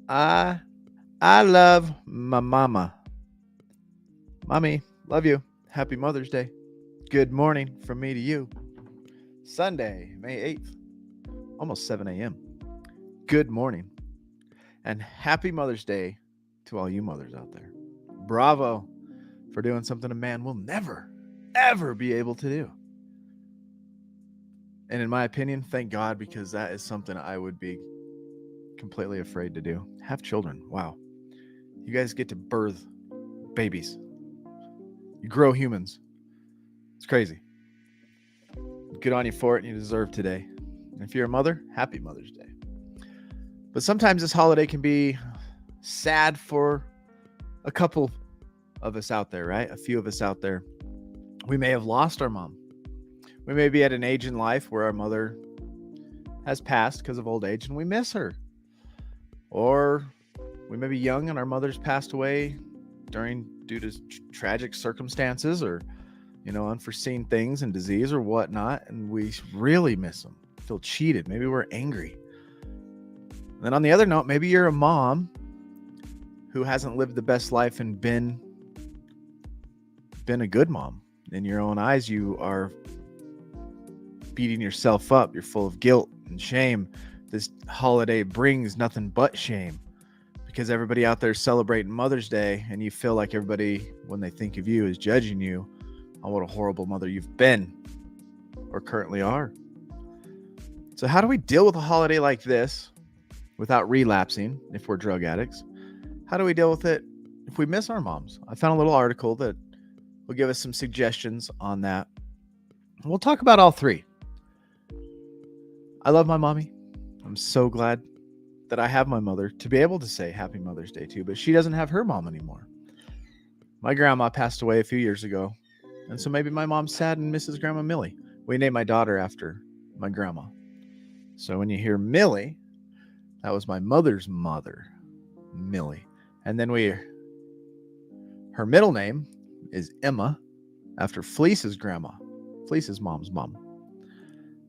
I I love my mama. Mommy, love you. Happy Mother's Day. Good morning from me to you. Sunday, May 8th, almost 7 a.m. Good morning. And happy Mother's Day to all you mothers out there. Bravo for doing something a man will never, ever be able to do. And in my opinion, thank God, because that is something I would be completely afraid to do. Have children. Wow. You guys get to birth babies. You grow humans. It's crazy. Good on you for it, and you deserve today. And if you're a mother, happy Mother's Day. But sometimes this holiday can be sad for a couple of us out there, right? A few of us out there. We may have lost our mom. We may be at an age in life where our mother has passed because of old age and we miss her. Or we may be young and our mother's passed away due to tragic circumstances or unforeseen things and disease or whatnot, and we really miss them. Feel cheated. Maybe we're angry. And then on the other note, maybe you're a mom who hasn't lived the best life and been a good mom. In your own eyes, you are beating yourself up. You're full of guilt and shame. This holiday brings nothing but shame because everybody out there is celebrating Mother's Day, and you feel like everybody, when they think of you, is judging you on what a horrible mother you've been or currently are. So how do we deal with a holiday like this without relapsing if we're drug addicts? How do we deal with it if we miss our moms? I found a little article that will give us some suggestions on that. We'll talk about all three. I love my mommy. I'm so glad that I have my mother to be able to say Happy Mother's Day to, but she doesn't have her mom anymore. My grandma passed away a few years ago, and so maybe my mom's sad and misses Grandma Millie. We named my daughter after my grandma. So when you hear Millie, that was my mother's mother, Millie. And then her middle name is Emma, after Fleece's grandma, Fleece's mom's mom.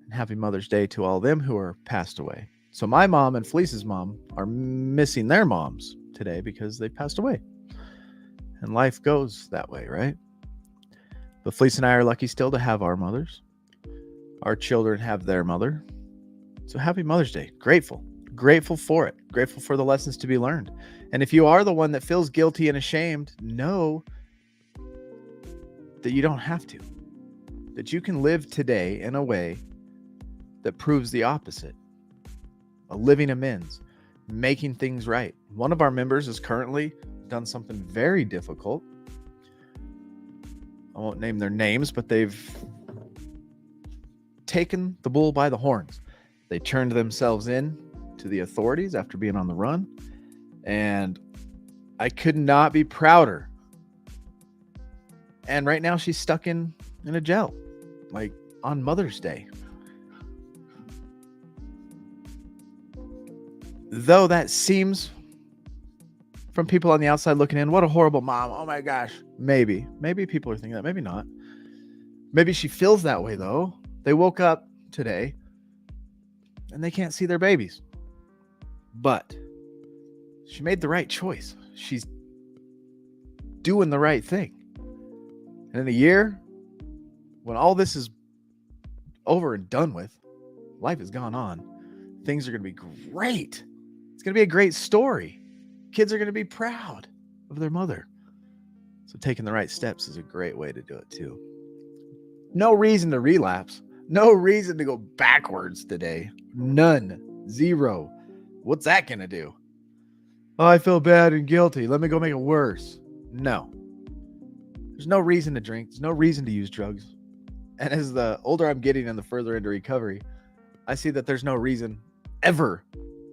And happy Mother's Day to all them who are passed away. So my mom and Fleece's mom are missing their moms today because they passed away. And life goes that way, right? But Fleece and I are lucky still to have our mothers. Our children have their mother. So happy Mother's Day. Grateful for it. Grateful for the lessons to be learned. And if you are the one that feels guilty and ashamed, know that you don't have to. That you can live today in a way that proves the opposite. A living amends, making things right. One of our members has currently done something very difficult. I won't name their names, but they've taken the bull by the horns. They turned themselves in to the authorities after being on the run. And I could not be prouder. And right now she's stuck in a jail, like on Mother's Day. Though that seems, from people on the outside looking in, what a horrible mom. Oh my gosh. Maybe people are thinking that. Maybe not. Maybe she feels that way though. They woke up today and they can't see their babies. But she made the right choice. She's doing the right thing. And in a year, when all this is over and done with, life has gone on, things are going to be great. It's going to be a great story. Kids are going to be proud of their mother. So taking the right steps is a great way to do it too. No reason to relapse. No reason to go backwards today. None. Zero. What's that going to do? Oh, I feel bad and guilty. Let me go make it worse. No. There's no reason to drink. There's no reason to use drugs. And as the older I'm getting and the further into recovery, I see that there's no reason ever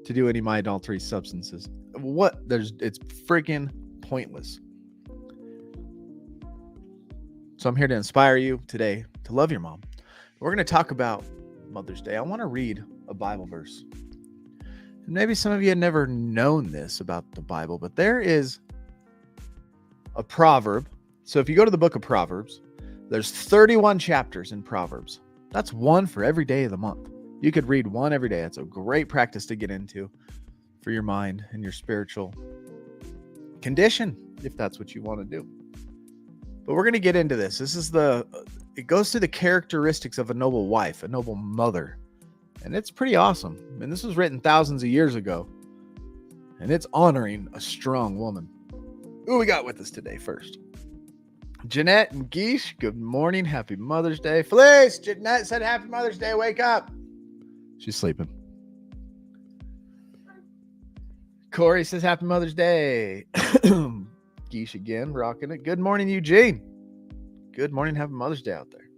to do any of my adultery substances. It's freaking pointless. So I'm here to inspire you today to love your mom. We're going to talk about Mother's Day. I want to read a Bible verse. And maybe some of you have never known this about the Bible, but there is a proverb. So if you go to the book of Proverbs, there's 31 chapters in Proverbs. That's one for every day of the month. You could read one every day. It's a great practice to get into. for your mind and your spiritual condition, if that's what you want to do. But we're going to get into this. It goes through the characteristics of a noble wife, a noble mother. And it's pretty awesome. And this was written thousands of years ago. And it's honoring a strong woman. Who we got with us today first? Jeanette and Geesh, good morning. Happy Mother's Day. Felice, Jeanette said Happy Mother's Day. Wake up. She's sleeping. Corey says Happy Mother's Day. Geesh again, rocking it. Good morning, Eugene. Good morning. Happy Mother's Day out there.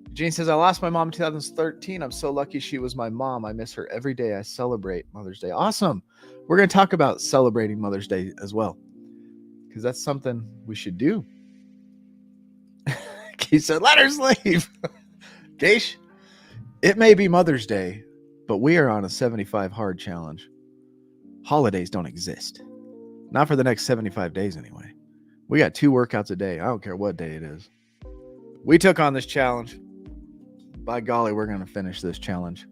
Eugene says, I lost my mom in 2013. I'm so lucky she was my mom. I miss her every day. I celebrate Mother's Day. Awesome. We're going to talk about celebrating Mother's Day as well, because that's something we should do. He said, let her sleep. Geish, it may be Mother's Day, but we are on a 75 hard challenge. Holidays don't exist. Not for the next 75 days anyway. We got 2 workouts a day. I don't care what day it is. We took on this challenge. By golly, we're going to finish this challenge.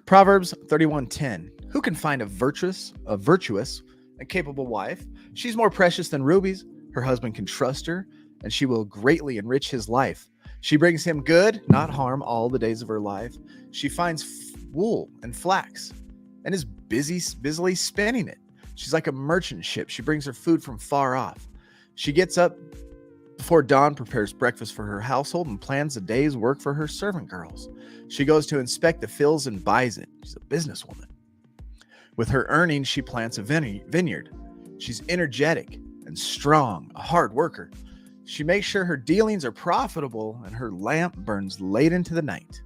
Proverbs 31:10. Who can find a virtuous and capable wife? She's more precious than rubies. Her husband can trust her, and she will greatly enrich his life. She brings him good, not harm, all the days of her life. She finds wool and flax and is busily spinning it. She's like a merchant ship. She brings her food from far off. She gets up before dawn, prepares breakfast for her household, and plans a day's work for her servant girls. She goes to inspect the fields and buys it. She's a businesswoman. With her earnings, she plants a vineyard. She's energetic and strong, a hard worker. She makes sure her dealings are profitable, and her lamp burns late into the night.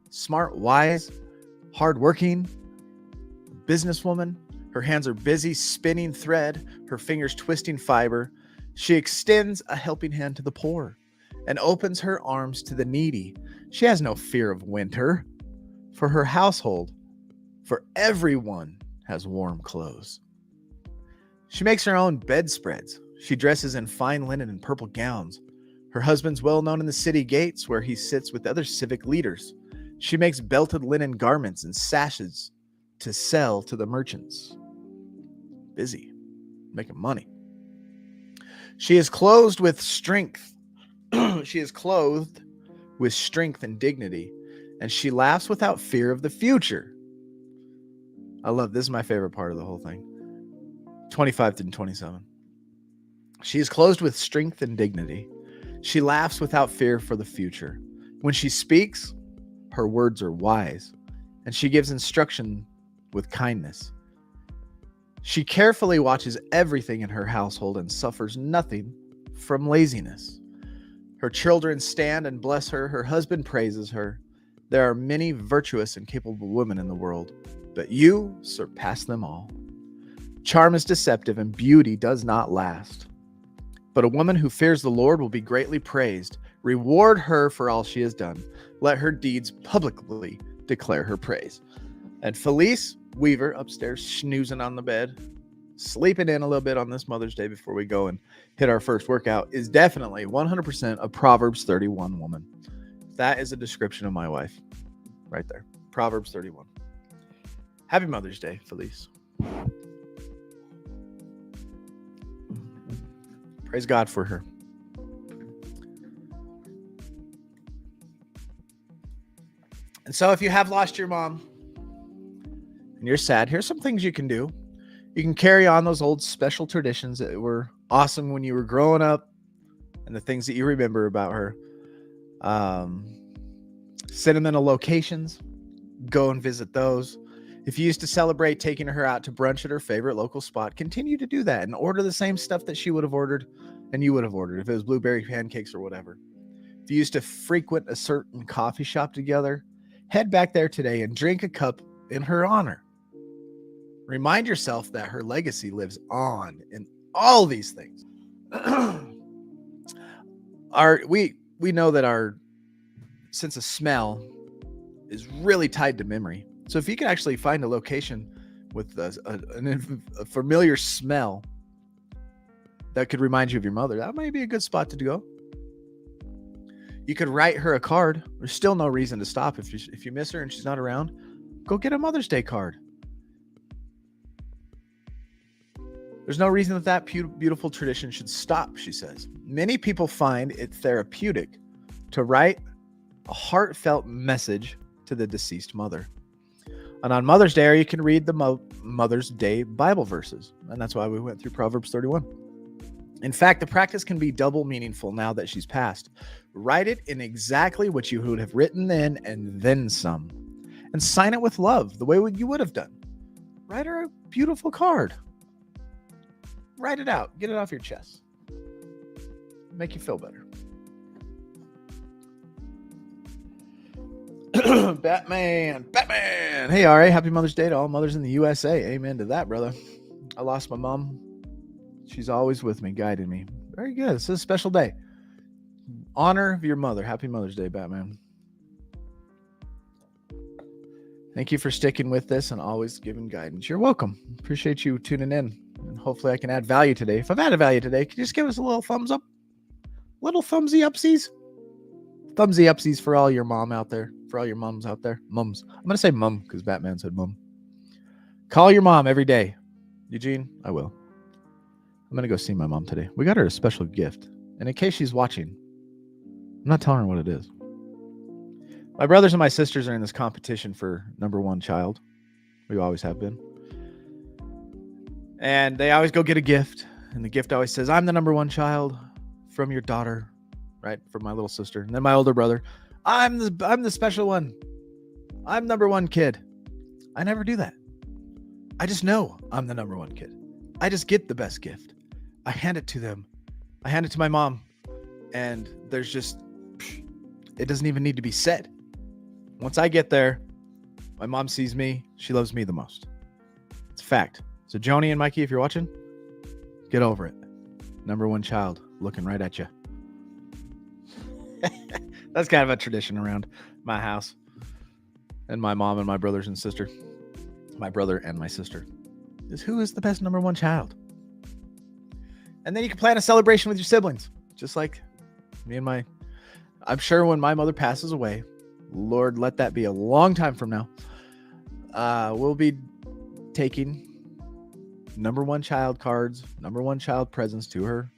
Smart, wise, hardworking businesswoman. Her hands are busy spinning thread, her fingers twisting fiber. She extends a helping hand to the poor and opens her arms to the needy. She has no fear of winter. For her household, for everyone has warm clothes. She makes her own bedspreads. She dresses in fine linen and purple gowns. Her husband's well known in the city gates where he sits with other civic leaders. She makes belted linen garments and sashes to sell to the merchants. Busy, making money. She is clothed with strength. She is clothed with strength and dignity, and she laughs without fear of the future. I love this. Is my favorite part of the whole thing. 25 to 27. She is clothed with strength and dignity. She laughs without fear for the future. When she speaks, her words are wise, and she gives instruction with kindness. She carefully watches everything in her household and suffers nothing from laziness. Her children stand and bless her. Her husband praises her. There are many virtuous and capable women in the world, but you surpass them all. Charm is deceptive and beauty does not last. But a woman who fears the Lord will be greatly praised. Reward her for all she has done. Let her deeds publicly declare her praise. And Felice Weaver upstairs snoozing on the bed, sleeping in a little bit on this Mother's Day before we go and hit our first workout, is definitely 100% a Proverbs 31 woman. That is a description of my wife right there. Proverbs 31. Happy Mother's Day, Felice. Praise God for her. And so if you have lost your mom and you're sad, here's some things you can do. You can carry on those old special traditions that were awesome when you were growing up and the things that you remember about her. Sentimental locations, go and visit those. If you used to celebrate taking her out to brunch at her favorite local spot, continue to do that and order the same stuff that she would have ordered and you would have ordered if it was blueberry pancakes or whatever. If you used to frequent a certain coffee shop together, head back there today and drink a cup in her honor. Remind yourself that her legacy lives on in all these things. We know that our sense of smell is really tied to memory. So if you can actually find a location with a familiar smell that could remind you of your mother, that might be a good spot to go. You could write her a card. There's still no reason to stop. If you miss her and she's not around, go get a Mother's Day card. There's no reason that beautiful tradition should stop, she says. Many people find it therapeutic to write a heartfelt message to the deceased mother. And on Mother's Day, you can read the Mother's Day Bible verses. And that's why we went through Proverbs 31. In fact, the practice can be double meaningful now that she's passed. Write it in exactly what you would have written then and then some. And sign it with love, the way you would have done. Write her a beautiful card. Write it out. Get it off your chest. Make you feel better. Batman. Hey, RA, happy Mother's Day to all mothers in the USA. Amen to that, brother. I lost my mom. She's always with me, guiding me. Very good. This is a special day. Honor of your mother. Happy Mother's Day, Batman. Thank you for sticking with this and always giving guidance. You're welcome. Appreciate you tuning in. And hopefully I can add value today. If I've added value today, can you just give us a little thumbs up? Little thumbsy upsies? Thumbsy upsies for all your mom out there. For all your moms out there. Mums. I'm going to say mum because Batman said mum. Call your mom every day. Eugene, I will. I'm going to go see my mom today. We got her a special gift. And in case she's watching, I'm not telling her what it is. My brothers and my sisters are in this competition for number one child. We always have been. And they always go get a gift. And the gift always says, I'm the number one child from your daughter, right? From my little sister. And then my older brother, I'm the special one. I'm number one kid. I never do that. I just know I'm the number one kid. I just get the best gift. I hand it to them. I hand it to my mom. And there's just, it doesn't even need to be said. Once I get there, my mom sees me. She loves me the most. It's a fact. So Joni and Mikey, if you're watching, get over it. Number one child looking right at you. That's kind of a tradition around my house. And my mom and my brothers and sister. My brother and my sister. Is who is the best number one child? And then you can plan a celebration with your siblings. Just like me and I'm sure when my mother passes away, Lord, let that be a long time from now, we'll be taking number one child cards, number one child presents to her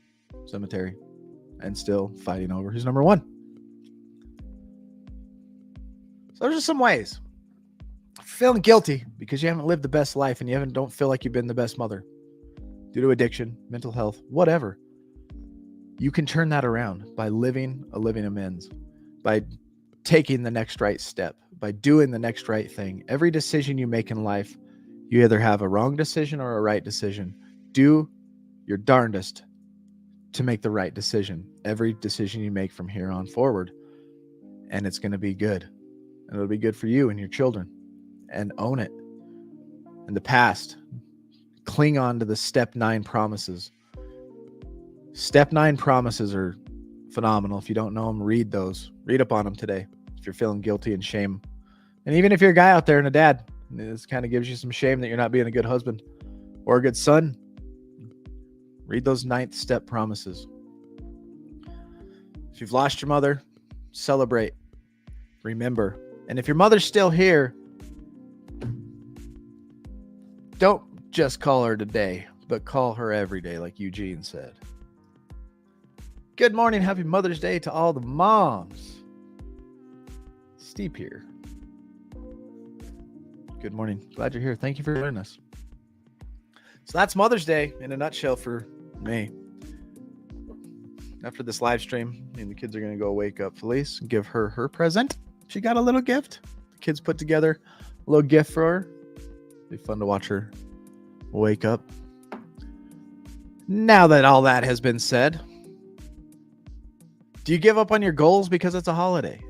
cemetery, and still fighting over who's number one. So those are some ways. Feeling guilty because you haven't lived the best life and don't feel like you've been the best mother due to addiction, mental health, whatever. You can turn that around by living a living amends, by taking the next right step, by doing the next right thing. Every decision you make in life, you either have a wrong decision or a right decision. Do your darndest to make the right decision. Every decision you make from here on forward, and it's going to be good. And it'll be good for you and your children. And own it. In the past, cling on to the step 9 promises. Step 9 promises are phenomenal. If you don't know them, read those. Read up on them today if you're feeling guilty and shame. And even if you're a guy out there and a dad, this kind of gives you some shame that you're not being a good husband or a good son. Read those 9th step promises. If you've lost your mother, celebrate. Remember. And if your mother's still here, don't just call her today, but call her every day, like Eugene said. Good morning. Happy Mother's Day to all the moms. Steve here. Good morning. Glad you're here. Thank you for joining us. So that's Mother's Day in a nutshell for me. After this live stream, me and the kids are going to go wake up Felice and give her her present. She got a little gift. The kids put together a little gift for her. Be fun to watch her wake up. Now that all that has been said, do you give up on your goals because it's a holiday?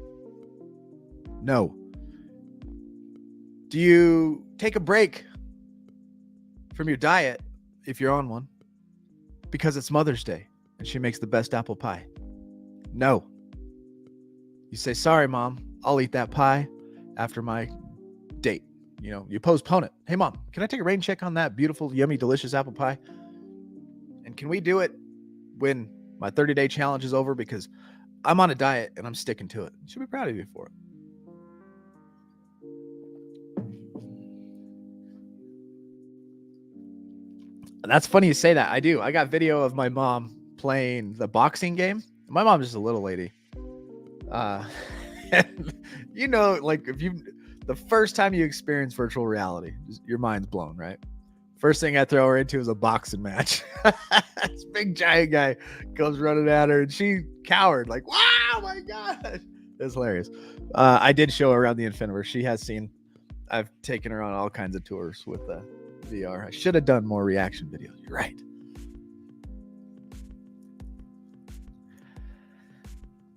No. Do you take a break from your diet if you're on one because it's Mother's Day and she makes the best apple pie? No. You say, sorry, Mom, I'll eat that pie after my date. You postpone it. Hey, Mom, can I take a rain check on that beautiful, yummy, delicious apple pie? And can we do it when my 30-day challenge is over? Because I'm on a diet and I'm sticking to it. You should be proud of you for it. That's funny you say that. I do. I got video of my mom playing the boxing game. My mom's just a little lady. And you know, like the first time you experience virtual reality, your mind's blown, right? First thing I throw her into is a boxing match. This big giant guy comes running at her and she cowered, like, wow, my God. It's hilarious. I did show her around the Infiniverse. She has seen, I've taken her on all kinds of tours with VR. I should have done more reaction videos. You're right.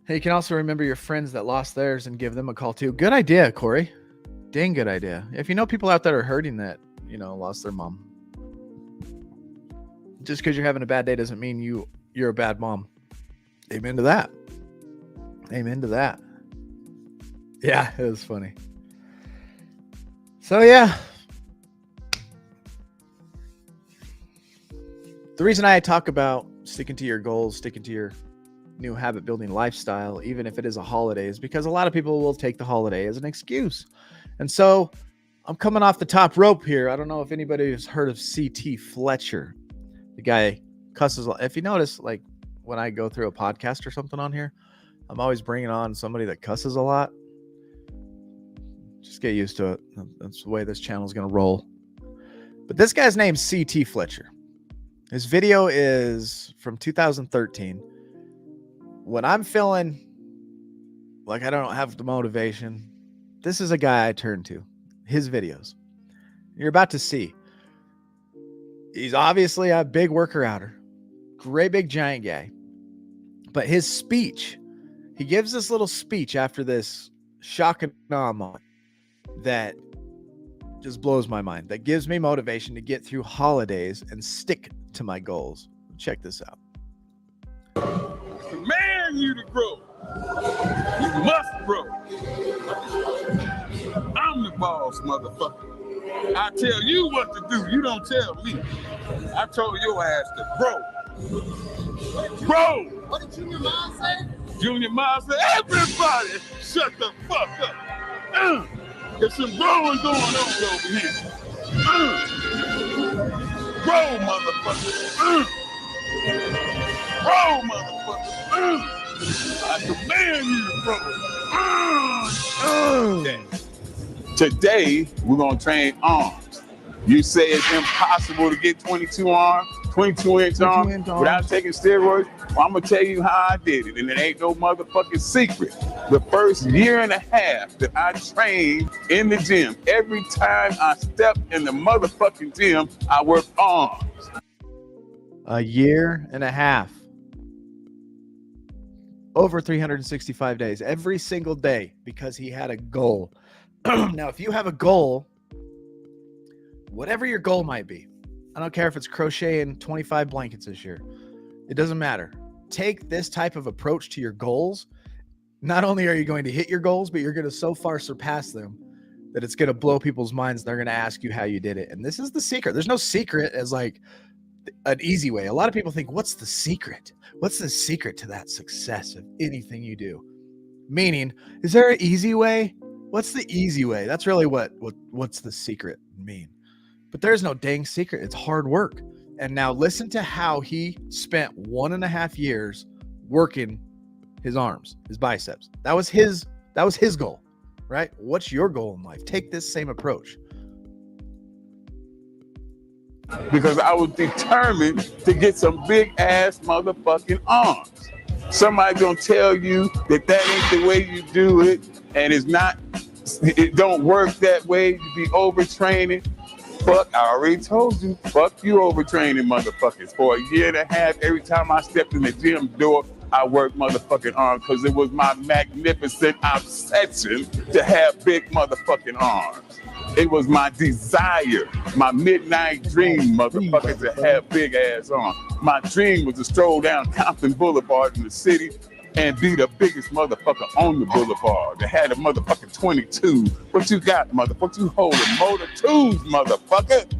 Hey, you can also remember your friends that lost theirs and give them a call too. Good idea, Corey. Dang good idea. If you know people out there are hurting that, lost their mom. Just because you're having a bad day doesn't mean you're a bad mom. Amen to that. Amen to that. Yeah, it was funny. So yeah. The reason I talk about sticking to your goals, sticking to your new habit building lifestyle, even if it is a holiday, is because a lot of people will take the holiday as an excuse. And so I'm coming off the top rope here. I don't know if anybody has heard of C.T. Fletcher. The guy cusses. If you notice, like when I go through a podcast or something on here, I'm always bringing on somebody that cusses a lot. Just get used to it. That's the way this channel is going to roll. But this guy's name's C.T. Fletcher. His video is from 2013. When I'm feeling like I don't have the motivation, this is a guy I turn to. His videos. You're about to see. He's obviously a big worker-outer. Great big giant guy. But his speech, he gives this little speech after this shock and awe moment that just blows my mind. That gives me motivation to get through holidays and stick to my goals. Check this out. Command you to grow. You must grow. I'm the boss, motherfucker. I tell you what to do. You don't tell me. I told your ass to grow. Grow. What did Junior Mom say? Junior Mom said, everybody shut the fuck up. There's some growing going on over here. Grow, motherfucker. Grow, motherfucker. I command you to grow. Today, we're going to train arms. You say it's impossible to get 22 arms, 22-inch arms without taking steroids? Well, I'm going to tell you how I did it, and it ain't no motherfucking secret. The first year and a half that I trained in the gym, every time I stepped in the motherfucking gym, I worked arms. A year and a half. Over 365 days, every single day, because he had a goal. Now, if you have a goal, whatever your goal might be, I don't care if it's crocheting 25 blankets this year. It doesn't matter. Take this type of approach to your goals. Not only are you going to hit your goals, but you're going to so far surpass them that it's going to blow people's minds. They're going to ask you how you did it. And this is the secret. There's no secret as like an easy way. A lot of people think, what's the secret? What's the secret to that success of anything you do? Meaning, is there an easy way? What's the easy way? That's really what's the secret mean. But there's no dang secret. It's hard work. And now listen to how he spent 1.5 years working his arms, his biceps. That was his goal, right? What's your goal in life? Take this same approach. Because I was determined to get some big ass motherfucking arms. Somebody gonna tell you that ain't the way you do it, and it don't work that way. You be overtraining. Fuck, I already told you. Fuck you overtraining motherfuckers. For a year and a half, every time I stepped in the gym door, I worked motherfucking arms because it was my magnificent obsession to have big motherfucking arms. It was my desire, my midnight dream, motherfucker, to have big ass arms. My dream was to stroll down Compton Boulevard in the city and be the biggest motherfucker on the boulevard. They had a motherfucking 22. What you got, motherfucker? You hold a motor twos, motherfucker.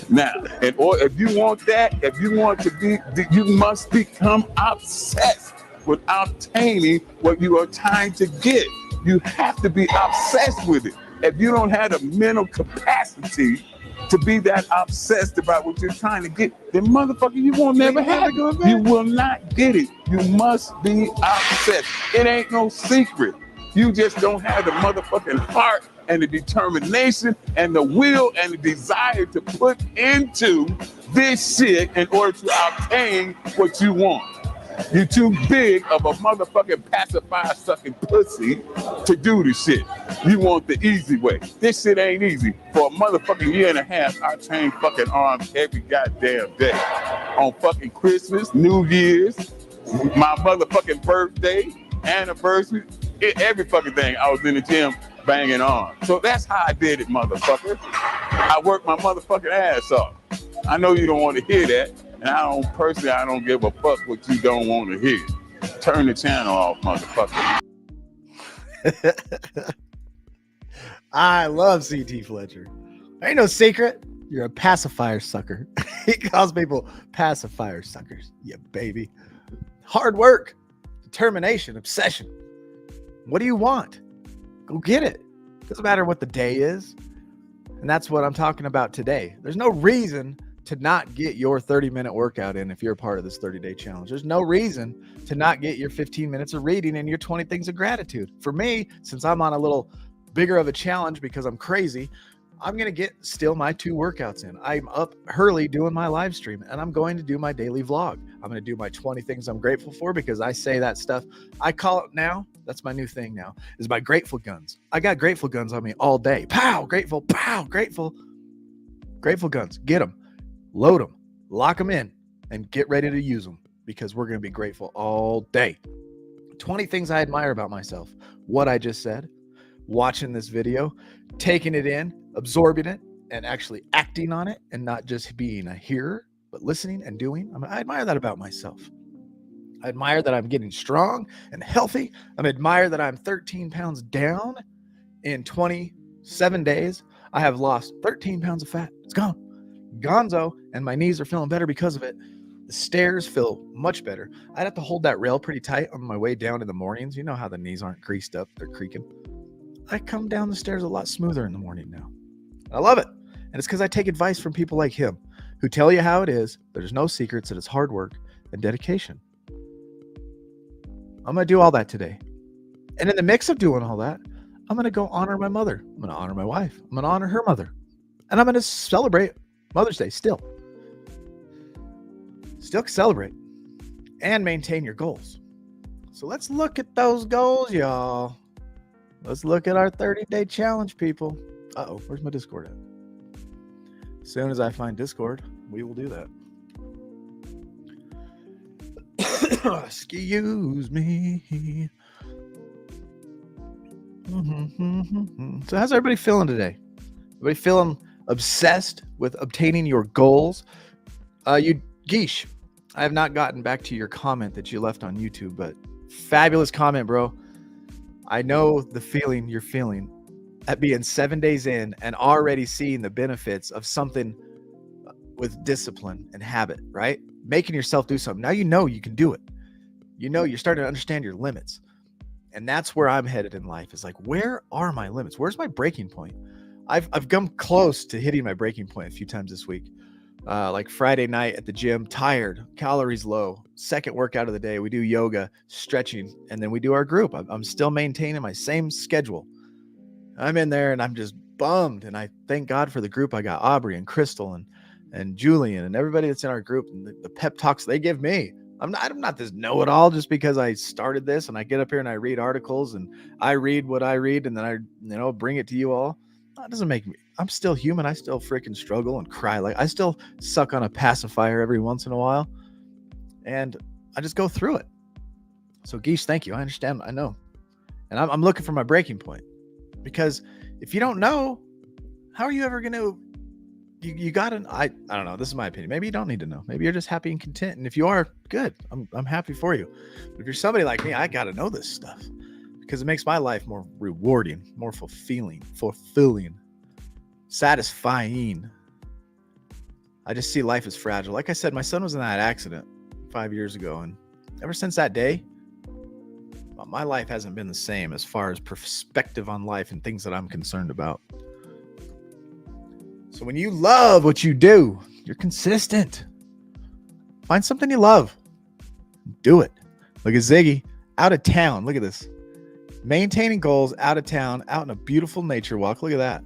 Now, if you want that, if you want to be, you must become obsessed with obtaining what you are trying to get. You have to be obsessed with it. If you don't have the mental capacity to be that obsessed about what you're trying to get, then motherfucker, you won't never have it. You will not get it. You must be obsessed. It ain't no secret. You just don't have the motherfucking heart and the determination and the will and the desire to put into this shit in order to obtain what you want. You're too big of a motherfucking pacifier sucking pussy to do this shit. You want the easy way. This shit ain't easy. For a motherfucking year and a half, I trained fucking arms every goddamn day. On fucking Christmas, New Year's, my motherfucking birthday, anniversary, every fucking thing, I was in the gym banging arms. So that's how I did it, motherfucker. I worked my motherfucking ass off. I know you don't want to hear that. And I don't give a fuck what you don't want to hear. Turn the channel off, motherfucker. I love CT Fletcher. Ain't no secret. You're a pacifier sucker. He calls people pacifier suckers. Yeah, baby. Hard work, determination, obsession. What do you want? Go get it. Doesn't matter what the day is. And that's what I'm talking about today. There's no reason to not get your 30-minute workout in if you're a part of this 30-day challenge. There's no reason to not get your 15 minutes of reading and your 20 things of gratitude. For me, since I'm on a little bigger of a challenge because I'm crazy, I'm going to get still my 2 workouts in. I'm up early doing my live stream, and I'm going to do my daily vlog. I'm going to do my 20 things I'm grateful for, because I say that stuff. I call it now, that's my new thing now, is my grateful guns. I got grateful guns on me all day. Pow, grateful, pow, grateful. Grateful guns, get them. Load them, lock them in, and get ready to use them, because we're going to be grateful all day. 20 things I admire about myself. What I just said, watching this video, taking it in, absorbing it, and actually acting on it, and not just being a hearer, but listening and doing. I admire that about myself. I admire that I'm getting strong and healthy. I admire that I'm 13 pounds down in 27 days. I have lost 13 pounds of fat. It's gone. Gonzo, and my knees are feeling better because of it. The stairs feel much better. I'd have to hold that rail pretty tight on my way down in the mornings. You know how the knees aren't greased up, they're creaking. I come down the stairs a lot smoother in the morning now. I love it. And it's because I take advice from people like him who tell you how it is. There's no secrets. It is hard work and dedication. I'm going to do all that today. And in the mix of doing all that, I'm going to go honor my mother. I'm going to honor my wife. I'm going to honor her mother. And I'm going to celebrate Mother's Day still celebrate and maintain your goals. So let's look at those goals, y'all. Let's look at our 30-day challenge, people. Uh-oh, where's my Discord at? As soon as I find Discord, we will do that. Excuse me. So how's everybody feeling today? Everybody feeling obsessed with obtaining your goals? Geesh, I have not gotten back to your comment that you left on YouTube, but fabulous comment, bro. I know the feeling you're feeling at being 7 days in and already seeing the benefits of something with discipline and habit, right? Making yourself do something. Now you know you can do it. You know, you're starting to understand your limits. And that's where I'm headed in life. Is like, where are my limits? Where's my breaking point? I've come close to hitting my breaking point a few times this week. Like Friday night at the gym, tired, calories low, second workout of the day. We do yoga, stretching, and then we do our group. I'm still maintaining my same schedule. I'm in there and I'm just bummed. And I thank God for the group. I got Aubrey and Crystal and Julian and everybody that's in our group, and the pep talks they give me. I'm not this know-it-all just because I started this and I get up here and I read articles and I read what I read and then I bring it to you all. That doesn't make me. I'm still human. I still freaking struggle and cry. Like I still suck on a pacifier every once in a while, and I just go through it. So Geesh, thank you. I understand. I know, and I'm looking for my breaking point, because if you don't know, how are you ever going to? You gotta. I don't know. This is my opinion. Maybe you don't need to know. Maybe you're just happy and content, and if you are, good. I'm happy for you. But if you're somebody like me, I gotta know this stuff, because it makes my life more rewarding, more fulfilling, satisfying. I just see life as fragile. Like I said, my son was in that accident 5 years ago, and ever since that day, my life hasn't been the same as far as perspective on life and things that I'm concerned about. So when you love what you do, you're consistent. Find something you love. Do it. Look at Ziggy out of town. Look at this. Maintaining goals out of town, out in a beautiful nature walk. Look at that.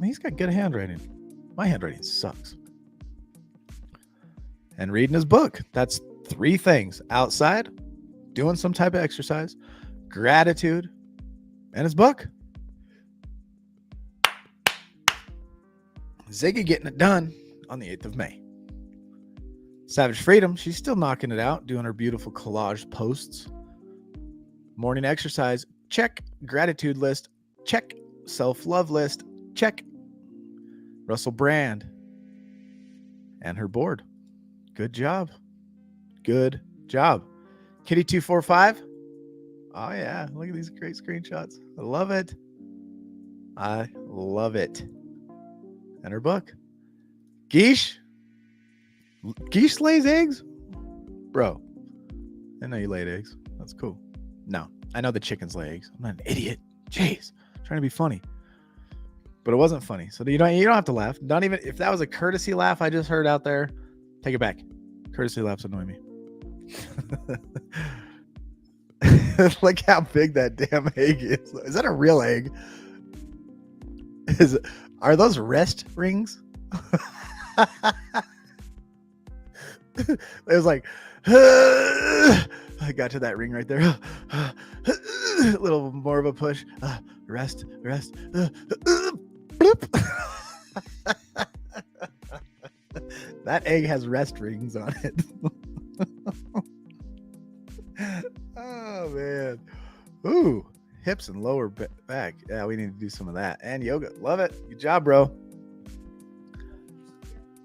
He's got good handwriting. My handwriting sucks. And reading his book. That's 3 things. Outside, doing some type of exercise, gratitude, and his book. Ziggy getting it done on the 8th of May. Savage Freedom, she's still knocking it out, doing her beautiful collage posts. Morning exercise, check. Gratitude list, check. Self-love list, check. Russell Brand and her board. Good job. Good job. Kitty245. Oh, yeah. Look at these great screenshots. I love it. I love it. And her book. Geesh. Geesh lays eggs? Bro, I know you laid eggs. That's cool. No, I know the chickens lay eggs. I'm not an idiot. Jeez. I'm trying to be funny. But it wasn't funny. So you don't have to laugh. Not even if that was a courtesy laugh I just heard out there. Take it back. Courtesy laughs annoy me. Look how big that damn egg is. Is that a real egg? Are those rest rings? It was like I got to that ring right there. A little more of a push. Rest. That egg has rest rings on it. Oh man. Ooh, hips and lower back. Yeah, we need to do some of that. And yoga. Love it. Good job, bro.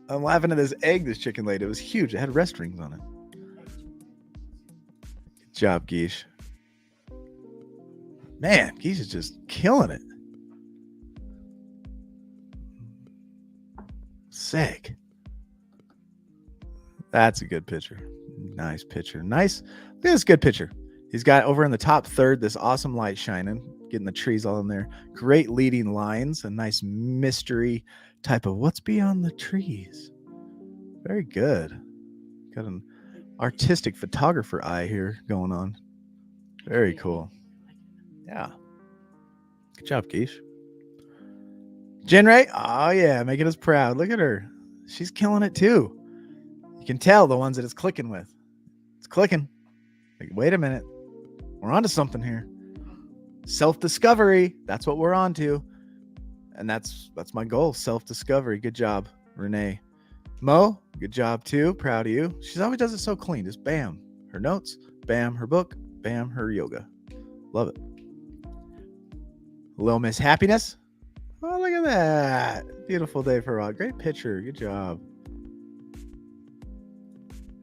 I'm laughing at this egg this chicken laid. It was huge. It had rest rings on it. Good job, Geesh. Man, Geesh is just killing it. Sick. That's a good picture. Nice picture. Nice. Look at this good picture. He's got over in the top third this awesome light shining, getting the trees all in there. Great leading lines, a nice mystery type of what's beyond the trees. Very good. Got an artistic photographer eye here going on. Very cool. Yeah. Good job, Keish. Jinray. Oh, yeah. Making us proud. Look at her. She's killing it, too. You can tell the ones that it's clicking with. It's clicking. Like, wait a minute. We're onto something here. Self-discovery. That's what we're on to. And that's my goal. Self-discovery. Good job, Renee. Mo, good job, too. Proud of you. She always does it so clean. Just bam. Her notes. Bam. Her book. Bam. Her yoga. Love it. Little Miss Happiness. Oh, look at that. Beautiful day for Rock. Great picture. Good job.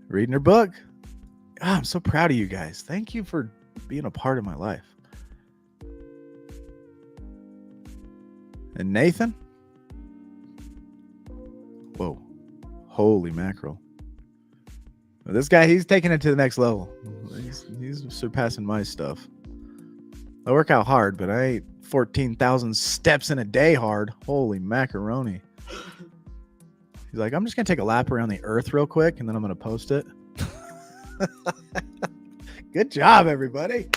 Reading her book. Oh, I'm so proud of you guys. Thank you for being a part of my life. And Nathan. Whoa. Holy mackerel. Well, this guy, he's taking it to the next level. He's surpassing my stuff. I work out hard, but I ain't 14,000 steps in a day hard. Holy macaroni. He's like, I'm just going to take a lap around the earth real quick, and then I'm going to post it. Good job, everybody.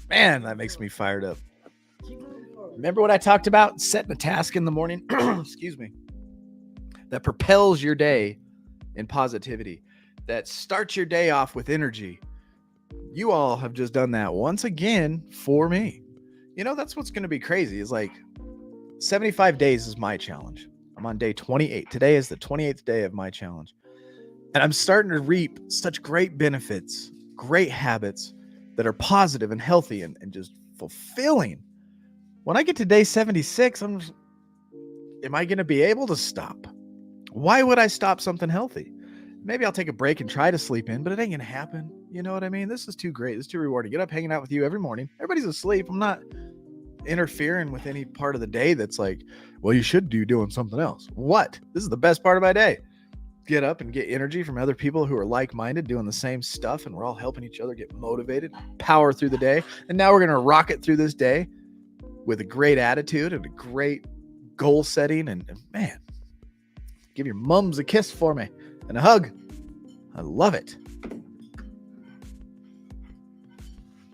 Man, that makes me fired up. Remember what I talked about? Setting a task in the morning, excuse me, that propels your day in positivity, that starts your day off with energy. You all have just done that once again for me. You know, that's what's going to be crazy is like 75 days is my challenge. I'm on day 28. Today is the 28th day of my challenge. And I'm starting to reap such great benefits, great habits that are positive and healthy and just fulfilling. When I get to day 76, am I going to be able to stop? Why would I stop something healthy? Maybe I'll take a break and try to sleep in, but it ain't going to happen. You know what I mean? This is too great. This is too rewarding. Get up hanging out with you every morning. Everybody's asleep. I'm not interfering with any part of the day that's like, well, you should be doing something else. What? This is the best part of my day. get up and get energy from other people who are like-minded doing the same stuff, and we're all helping each other get motivated, power through the day. And now we're going to rocket through this day with a great attitude and a great goal setting. And man, give your mums a kiss for me and a hug. I love it.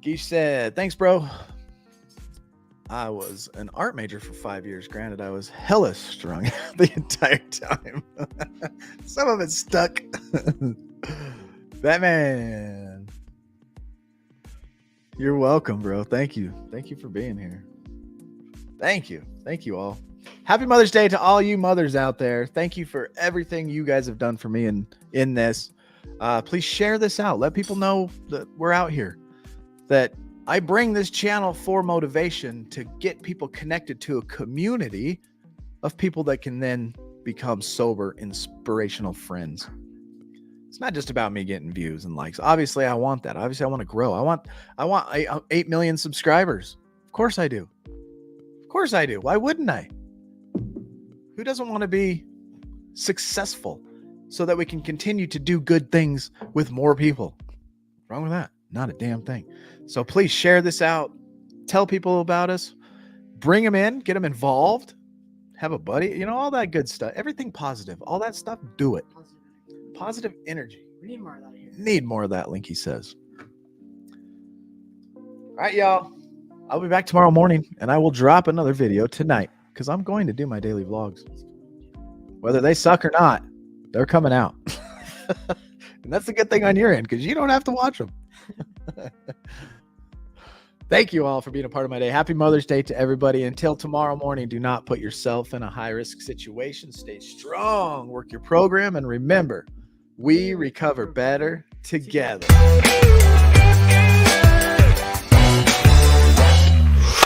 Geesh said, thanks, bro. I was an art major for 5 years. Granted, I was hella strung the entire time. Some of it stuck. Batman. You're welcome, bro. Thank you. Thank you for being here. Thank you. Thank you all. Happy Mother's Day to all you mothers out there. Thank you for everything you guys have done for me in this. Please share this out. Let people know that we're out here. That I bring this channel for motivation to get people connected to a community of people that can then become sober, inspirational friends. It's not just about me getting views and likes. Obviously, I want that. Obviously, I want to grow. I want 8 million subscribers. Of course I do. Of course I do. Why wouldn't I? Who doesn't want to be successful so that we can continue to do good things with more people? What's wrong with that? Not a damn thing. So please share this out. Tell people about us. Bring them in. Get them involved. Have a buddy. You know, all that good stuff. Everything positive. All that stuff. Do it. Positive energy. We need more of that here. Need more of that, Linky says. All right, y'all. I'll be back tomorrow morning, and I will drop another video tonight because I'm going to do my daily vlogs. Whether they suck or not, they're coming out. And that's the good thing on your end because you don't have to watch them. Thank you all for being a part of my day. Happy Mother's Day to everybody. Until tomorrow morning, do not put yourself in a high-risk situation. Stay strong, work your program, and remember, we recover better together.